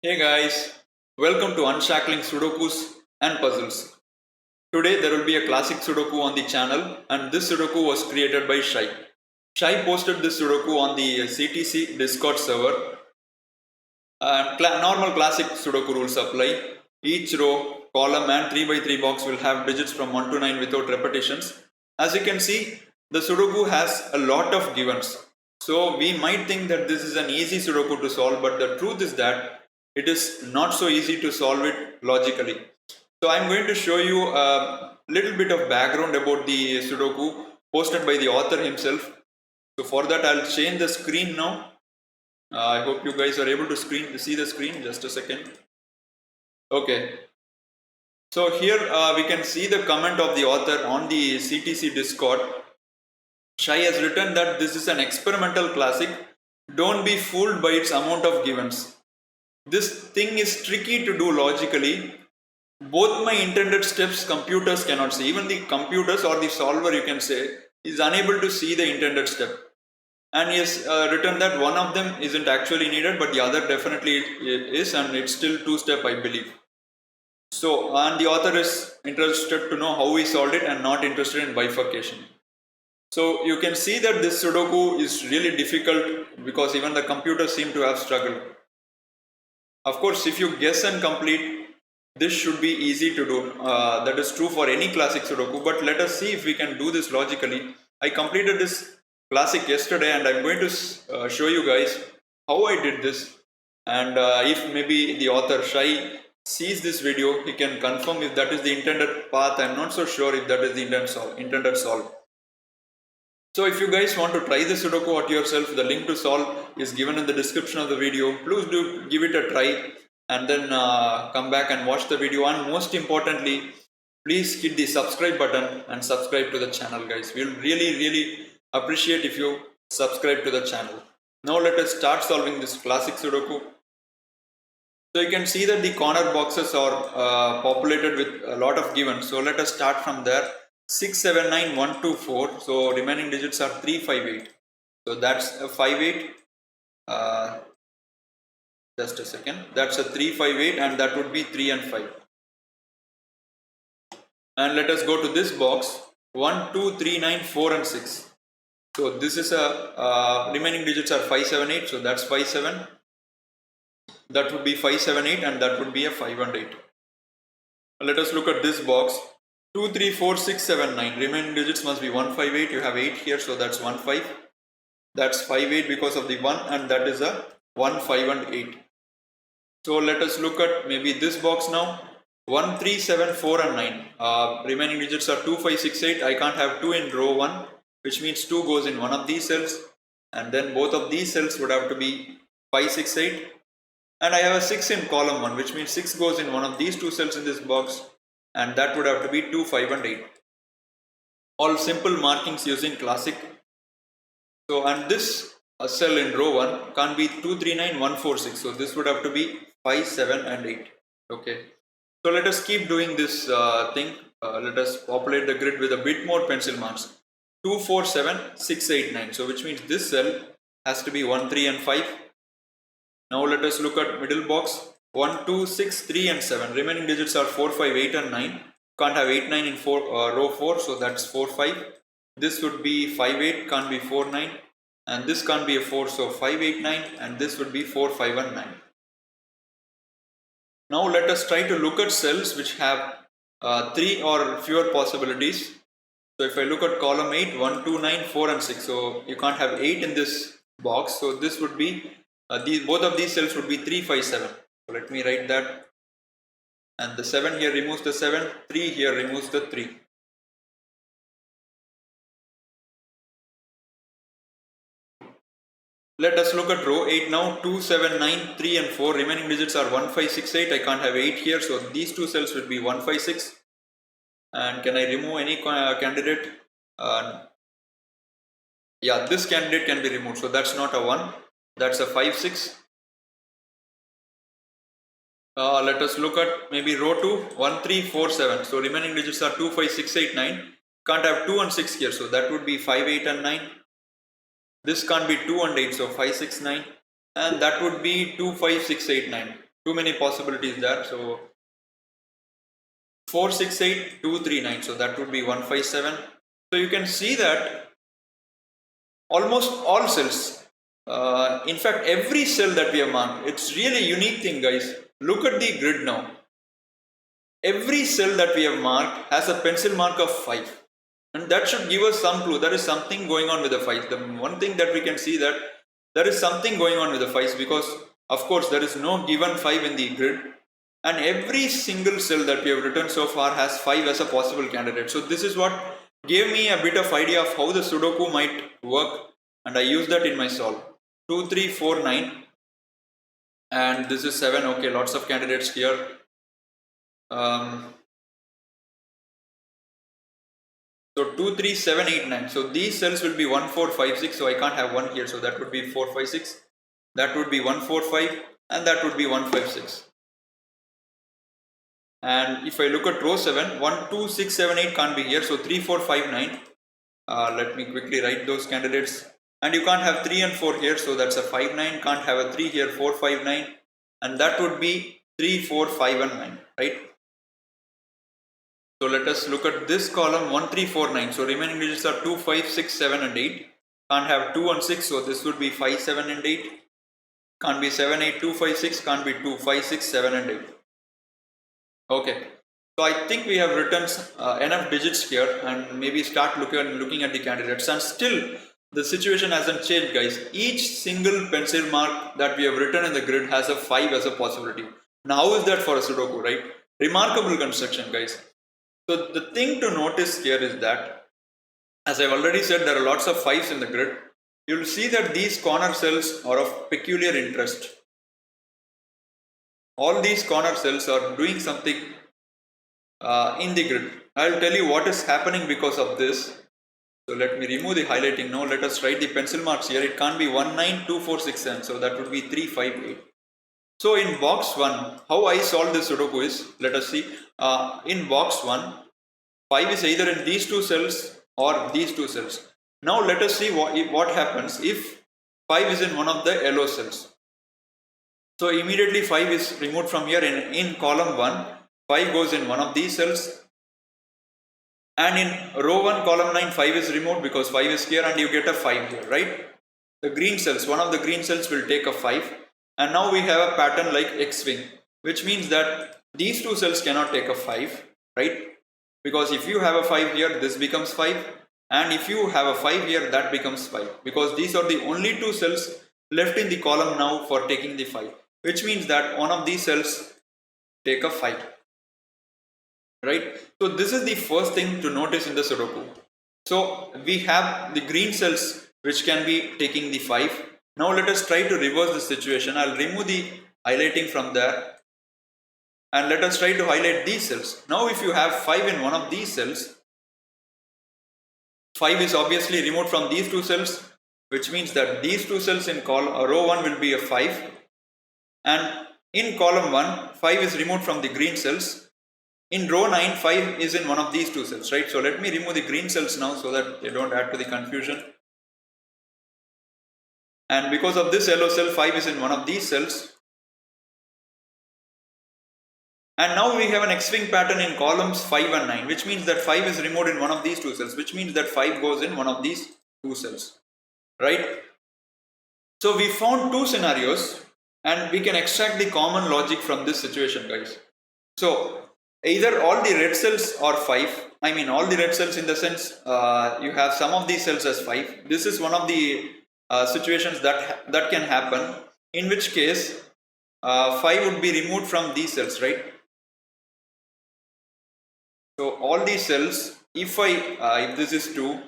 Hey guys, welcome to Unshackling Sudokus and Puzzles. Today there will be a classic Sudoku on the channel, and this Sudoku was created by Shai. Shai posted this Sudoku on the CTC Discord server, and normal classic Sudoku rules apply. Each row, column and 3 by 3 box will have digits from 1 to 9 without repetitions. As you can see, the Sudoku has a lot of givens. So we might think that this is an easy Sudoku to solve, but the truth is that it is not so easy to solve it logically. So I'm going to show you a little bit of background about the Sudoku posted by the author himself. So for that I'll change the screen now. I hope you guys are able to see the screen. Just a second. Okay. So here we can see the comment of the author on the CTC Discord. Shai has written that this is an experimental classic. Don't be fooled by its amount of givens. This thing is tricky to do logically. Both my intended steps computers cannot see. Even the computers or the solver, you can say, is unable to see the intended step. And he has written that one of them isn't actually needed, but the other definitely is, and it's still two-step, I believe. So, and the author is interested to know how we solved it and not interested in bifurcation. So you can see that this Sudoku is really difficult because even the computers seem to have struggled. Of course, if you guess and complete, this should be easy to do. That is true for any classic Sudoku, but let us see if we can do this logically. I completed this classic yesterday and I'm going to show you guys how I did this, and if maybe the author Shai sees this video, he can confirm if that is the intended path. I'm not so sure if that is the intended solve. So if you guys want to try the Sudoku at yourself, the link to solve is given in the description of the video. Please do give it a try and then come back and watch the video, and most importantly, please hit the subscribe button and subscribe to the channel, guys. We'll really appreciate if you subscribe to the channel. Now let us start solving this classic Sudoku. So you can see that the corner boxes are populated with a lot of givens. So let us start from there. 6, 7, 9, 1, 2, 4. So remaining digits are 3, 5, 8. So that's a 5, 8. Just a second. That's a 3, 5, 8, and that would be 3 and 5. And let us go to this box. 1, 2, 3, 9, 4 and 6. So this is a remaining digits are 5, 7, 8. So that's 5, 7. That would be 5, 7, 8, and that would be a 5 and 8. Let us look at this box. 2, 3, 4, 6, 7, 9. Remaining digits must be 1, 5, 8. You have 8 here, so that's 1, 5. That's 5, 8 because of the 1, and that is a 1, 5 and 8. So let us look at maybe this box now. 1, 3, 7, 4 and 9. Remaining digits are 2, 5, 6, 8. I can't have 2 in row 1, which means 2 goes in one of these cells. And then both of these cells would have to be 5, 6, 8. And I have a 6 in column 1, which means 6 goes in one of these two cells in this box. And that would have to be 2, 5 and 8. All simple markings using classic. So, and this cell in row 1 can't be 2, 3, 9, 1, 4, 6. So this would have to be 5, 7 and 8. Okay. So let us keep doing this thing. Let us populate the grid with a bit more pencil marks. 2, 4, 7, 6, 8, 9. So which means this cell has to be 1, 3 and 5. Now let us look at middle box. 1, 2, 6, 3 and 7. Remaining digits are 4, 5, 8 and 9. Can't have 8, 9 in row 4, so that's 4, 5. This would be 5, 8, can't be 4, 9. And this can't be a 4, so 5, 8, 9. And this would be 4, 5 and 9. Now let us try to look at cells which have 3 or fewer possibilities. So if I look at column 8, 1, 2, 9, 4 and 6. So you can't have 8 in this box. So this would be, both of these cells would be 3, 5, 7. So let me write that. And the 7 here removes the 7, 3 here removes the 3. Let us look at row 8 now. 2, 7, 9, 3 and 4. Remaining digits are 1, 5, 6, 8. I can't have 8 here. So these two cells would be 1, 5, 6. And can I remove any candidate? Yeah, this candidate can be removed. So that's not a 1. That's a 5, 6. Let us look at maybe row 2, 1, 3, 4, 7. So remaining digits are 2, 5, 6, 8, 9. Can't have 2 and 6 here. So that would be 5, 8 and 9. This can't be 2 and 8. So 5, 6, 9. And that would be 2, 5, 6, 8, 9. too many possibilities there. So 468 239, so that would be 157. So you can see that almost all cells, in fact every cell that we have marked, it's really unique thing guys. Look at the grid now. Every cell that we have marked has a pencil mark of 5, and that should give us some clue. There is something going on with the 5. The one thing that we can see that there is something going on with the 5s, because of course there is no given 5 in the grid, and every single cell that we have written so far has 5 as a possible candidate. So this is what gave me a bit of idea of how the Sudoku might work, and I use that in my solve. 2 3 4 9, and this is 7. Okay, lots of candidates here. So 2 3 7 8 9, so these cells will be 1 4 5 6, so I can't have 1 here, so that would be 4 5 6, that would be 1 4 5, and that would be 1 5 6. And if I look at row 7, 1 2 6 7 8 can't be here, so 3 4 5 9. Let me quickly write those candidates. And you can't have 3 and 4 here, so that's a 5 9. Can't have a 3 here, 4 5 9, and that would be 3 4 5 and 9, right? So let us look at this column 1 3 4 9. So remaining digits are 2 5 6 7 and 8. Can't have 2 and 6, so this would be 5 7 and 8. Can't be 7 8 2 5 6. Can't be 2 5 6 7 and 8. Okay, so I think we have written enough digits here, and maybe start looking at the candidates, and still the situation hasn't changed guys. Each single pencil mark that we have written in the grid has a 5 as a possibility. Now how is that for a Sudoku, right? Remarkable construction guys. So the thing to notice here is that, as I've already said, there are lots of 5s in the grid. You'll see that these corner cells are of peculiar interest. All these corner cells are doing something in the grid. I'll tell you what is happening because of this. So let me remove the highlighting now. Let us write the pencil marks here. It can't be 1 9 2 4 6 7, so that would be 3 5 8. So in box 1, how I solve this Sudoku is, let us see. In box 1, 5 is either in these two cells or these two cells. Now let us see what happens if 5 is in one of the yellow cells. So immediately 5 is removed from here. In column 1, 5 goes in one of these cells, and in row 1 column 9 5 is removed because 5 is here, and you get a 5 here, right? The green cells, one of the green cells will take a 5, and now we have a pattern like X-wing, which means that these two cells cannot take a 5, right? Because if you have a 5 here, this becomes 5, and if you have a 5 here, that becomes 5, because these are the only two cells left in the column now for taking the 5, which means that one of these cells take a 5, right? So this is the first thing to notice in the Sudoku. So we have the green cells which can be taking the 5. Now let us try to reverse the situation. I'll remove the highlighting from there, and let us try to highlight these cells. Now if you have 5 in one of these cells, 5 is obviously removed from these two cells, which means that these two cells in row 1 will be a 5, and in column 1 5 is removed from the green cells. In row 9 5 is in one of these two cells, right? So let me remove the green cells now so that they don't add to the confusion. And because of this yellow cell, 5 is in one of these cells. And now we have an X-wing pattern in columns 5 and 9, which means that 5 is removed in one of these two cells, which means that 5 goes in one of these two cells, right? So we found two scenarios, and we can extract the common logic from this situation, guys. So either all the red cells are 5. I mean all the red cells in the sense you have some of these cells as 5. This is one of the situations that can happen, in which case 5 would be removed from these cells, right? So all these cells, if this is true,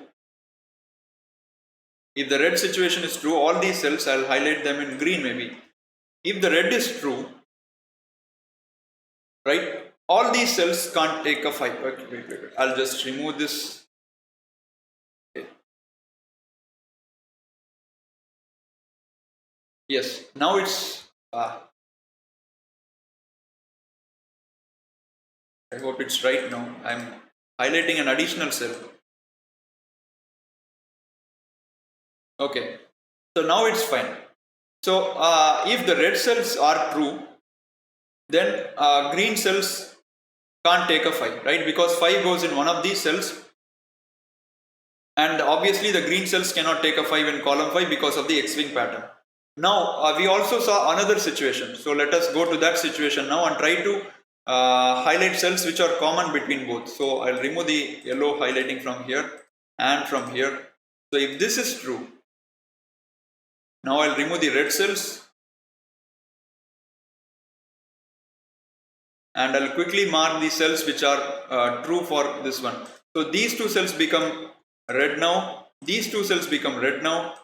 if the red situation is true, all these cells, I'll highlight them in green maybe. If the red is true, right, all these cells can't take a 5. Okay, wait. I'll just remove this. Okay. Yes, now it's I hope it's right now. I'm highlighting an additional cell. Okay, so now it's fine. So if the red cells are true, then green cells can't take a 5, right? Because 5 goes in one of these cells, and obviously the green cells cannot take a 5 in column 5 because of the X-wing pattern. Now we also saw another situation, so let us go to that situation now and try to highlight cells which are common between both. So I'll remove the yellow highlighting from here and from here. So if this is true, now I'll remove the red cells and I'll quickly mark the cells which are true for this one. So these two cells become red now, these two cells become red now,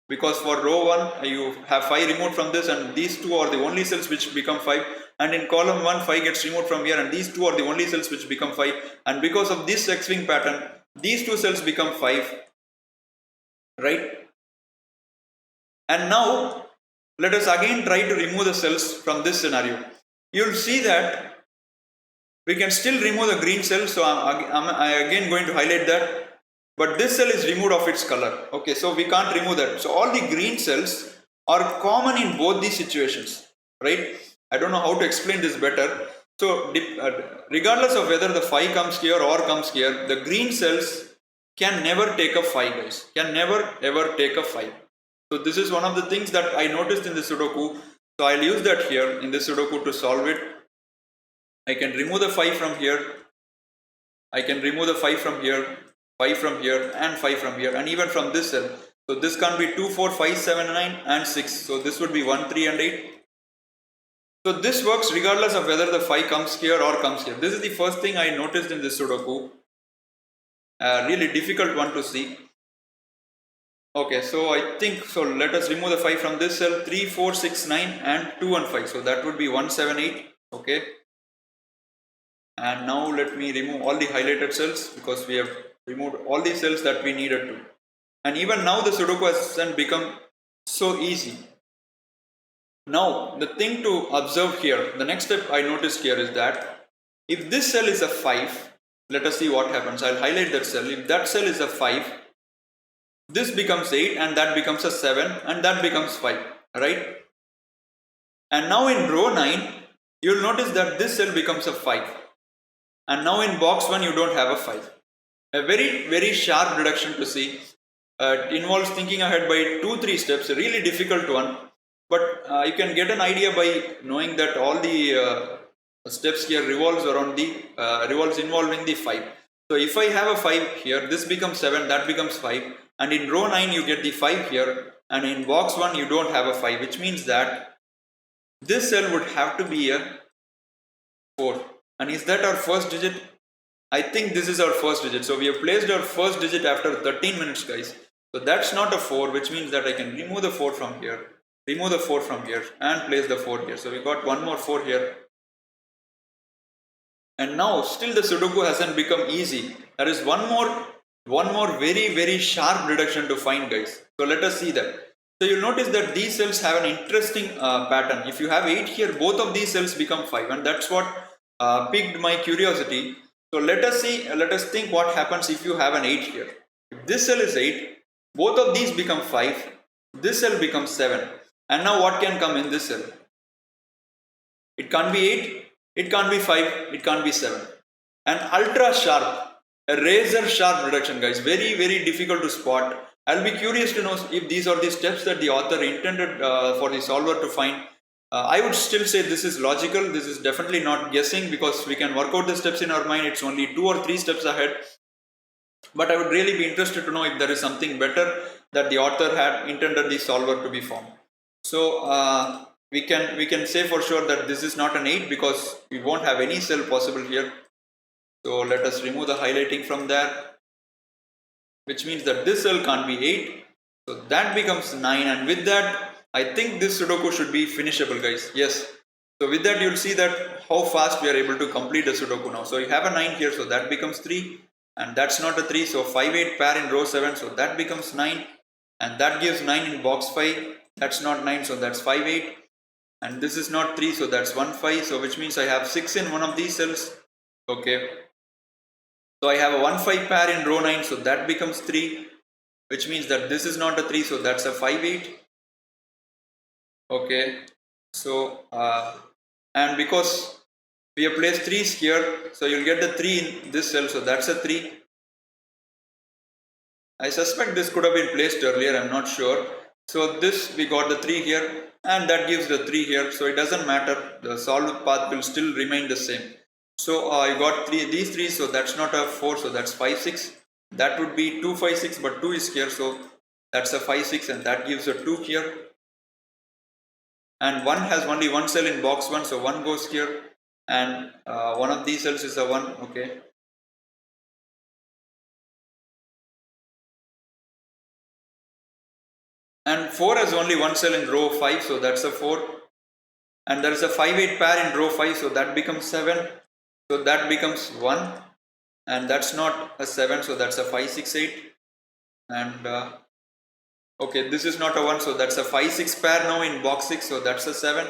because for row 1 you have 5 removed from this, and these two are the only cells which become 5, and in column 1 5 gets removed from here, and these two are the only cells which become 5, and because of this X-wing pattern these two cells become 5, right? And now let us again try to remove the cells from this scenario. You will see that we can still remove the green cell, so I'm again going to highlight that, but this cell is removed of its color. Okay, so we can't remove that. So all the green cells are common in both these situations, right? I don't know how to explain this better. So regardless of whether the 5 comes here or comes here, the green cells can never take a 5, guys, can never ever take a 5. So this is one of the things that I noticed in the Sudoku. So I'll use that here in the Sudoku to solve it. I can remove the 5 from here, I can remove the 5 from here, 5 from here, and 5 from here, and even from this cell. So this can be 2, 4, 5, 7, 9 and 6. So this would be 1, 3 and 8. So this works regardless of whether the 5 comes here or comes here. This is the first thing I noticed in this Sudoku. Really difficult one to see. Okay, so I think, so let us remove the 5 from this cell. 3, 4, 6, 9 and 2 and 5. So that would be 1, 7, 8. Okay. And now let me remove all the highlighted cells, because we have removed all the cells that we needed to. And even now the Sudoku has become so easy. Now the thing to observe here, the next step I noticed here is that if this cell is a 5, let us see what happens. I'll highlight that cell. If that cell is a 5, this becomes 8 and that becomes a 7 and that becomes 5, right? And now in row 9, you'll notice that this cell becomes a 5. And now in box 1 you don't have a 5. A very very sharp reduction to see. It involves thinking ahead by 2-3 steps, a really difficult one, but you can get an idea by knowing that all the steps here revolves involving the 5. So if I have a 5 here, this becomes 7, that becomes 5, and in row 9 you get the 5 here, and in box 1 you don't have a 5, which means that this cell would have to be a 4. And is that our first digit? I think this is our first digit. So we have placed our first digit after 13 minutes, guys. So that's not a 4, which means that I can remove the 4 from here, remove the 4 from here, and place the 4 here. So we got one more 4 here. And now still the Sudoku hasn't become easy. There is one more very very sharp reduction to find, guys. So let us see that. So you'll notice that these cells have an interesting pattern. If you have 8 here, both of these cells become 5, and that's what piqued my curiosity. So let us think what happens if you have an 8 here. If this cell is 8, both of these become 5, this cell becomes 7, and now what can come in this cell? It can't be 8, it can't be 5, it can't be 7. An ultra sharp, a razor sharp reduction, guys. Very very difficult to spot. I'll be curious to know if these are the steps that the author intended for the solver to find. I would still say this is logical. This is definitely not guessing, because we can work out the steps in our mind. It's only 2 or 3 steps ahead. But I would really be interested to know if there is something better that the author had intended the solver to be formed. So we can say for sure that this is not an 8, because we won't have any cell possible here. So let us remove the highlighting from there, which means that this cell can't be 8. So that becomes 9, and with that I think this Sudoku should be finishable, guys. Yes. So with that you'll see that how fast we are able to complete the Sudoku now. So you have a 9 here, so that becomes 3, and that's not a 3, so 5 8 pair in row 7, so that becomes 9, and that gives 9 in box 5. That's not 9, so that's 5 8, and this is not 3, so that's 1 5, so which means I have 6 in one of these cells. Okay. So I have a 1 5 pair in row 9, so that becomes 3, which means that this is not a 3, so that's a 5 8. Okay, so and because we have placed 3's here, so you'll get the 3 in this cell, so that's a 3. I suspect this could have been placed earlier, I'm not sure. So this, we got the 3 here, and that gives the 3 here, so it doesn't matter, the solved path will still remain the same. So I got these 3, so that's not a 4, so that's 5, 6. That would be 2, 5, 6, but 2 is here, so that's a 5, 6, and that gives a 2 here. And 1 has only one cell in box 1, so 1 goes here, and one of these cells is a 1, okay. And 4 has only one cell in row 5, so that's a 4. And there is a 5, 8 pair in row 5, so that becomes 7. So that becomes 1. And that's not a 7, so that's a 5, 6, 8. And okay, this is not a 1, so that's a 5, 6 pair now in box 6, so that's a 7.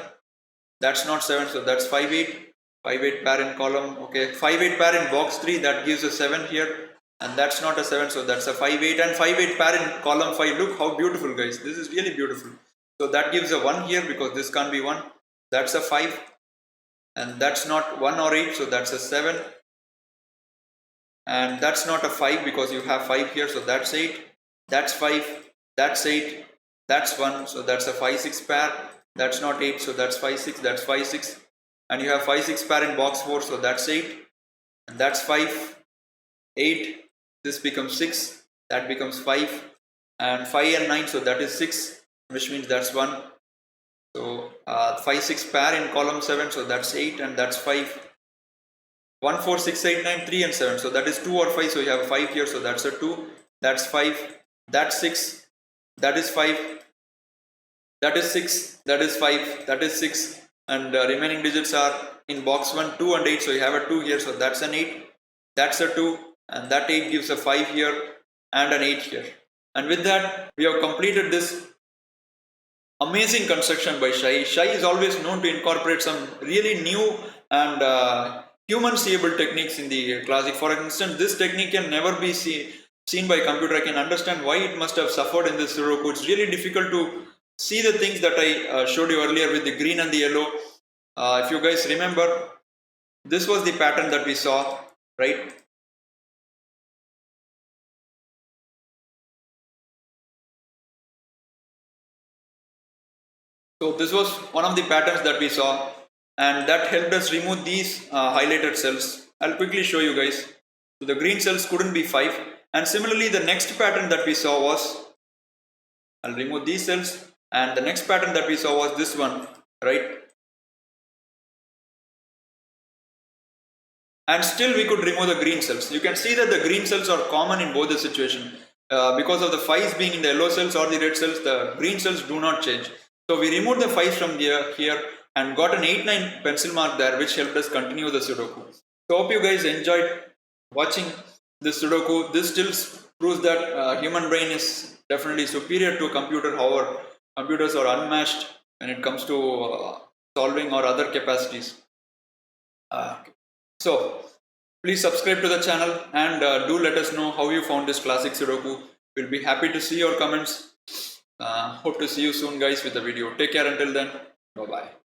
That's not 7, so that's 5, 8. 5, 8 pair in column, okay. 5, 8 pair in box 3, that gives a 7 here. And that's not a 7, so that's a 5, 8. And 5, 8 pair in column 5. Look how beautiful, guys. This is really beautiful. So that gives a 1 here because this can't be 1. That's a 5. And that's not 1 or 8, so that's a 7. And that's not a 5 because you have 5 here, so that's 8. That's 5. That's 8. That's 1, so that's a 5, 6 pair. That's not 8, so that's 5, 6. That's 5, 6. And you have 5, 6 pair in box 4, so that's 8. And that's 5, 8. This becomes 6. That becomes 5. And 5 and 9, so that is 6, which means that's 1. So 5, 6 pair in column 7, so that's 8, and that's 5. 1, 4, 6, 8, 9, 3 and 7, so that is 2 or 5, so you have 5 here, so that's a 2. That's 5. That's 6. That is 5. That is 6. That is 5. That is 6. And remaining digits are in box 1, 2 and 8, so you have a 2 here, so that's an 8. That's a 2. And that 8 gives a 5 here and an 8 here. And with that, we have completed this amazing construction by Shai. Shai is always known to incorporate some really new and human seeable techniques in the classic. For instance, this technique can never be seen by computer. I can understand why it must have suffered in this Sudoku. It's really difficult to see the things that I showed you earlier with the green and the yellow. If you guys remember, this was the pattern that we saw, right? So this was one of the patterns that we saw, and that helped us remove these highlighted cells. I'll quickly show you guys. So the green cells couldn't be 5, and similarly the next pattern that we saw was, I'll remove these cells, and the next pattern that we saw was this one, right? And still we could remove the green cells. You can see that the green cells are common in both the situation. Because of the 5s being in the yellow cells or the red cells, the green cells do not change. So we removed the 5s from here and got an 8-9 pencil mark there, which helped us continue the Sudoku. So hope you guys enjoyed watching this Sudoku. This still proves that human brain is definitely superior to a computer. However, computers are unmatched when it comes to solving or other capacities. So please subscribe to the channel and do let us know how you found this classic Sudoku. We'll be happy to see your comments. Hope to see you soon, guys, with a video. Take care until then. Bye bye.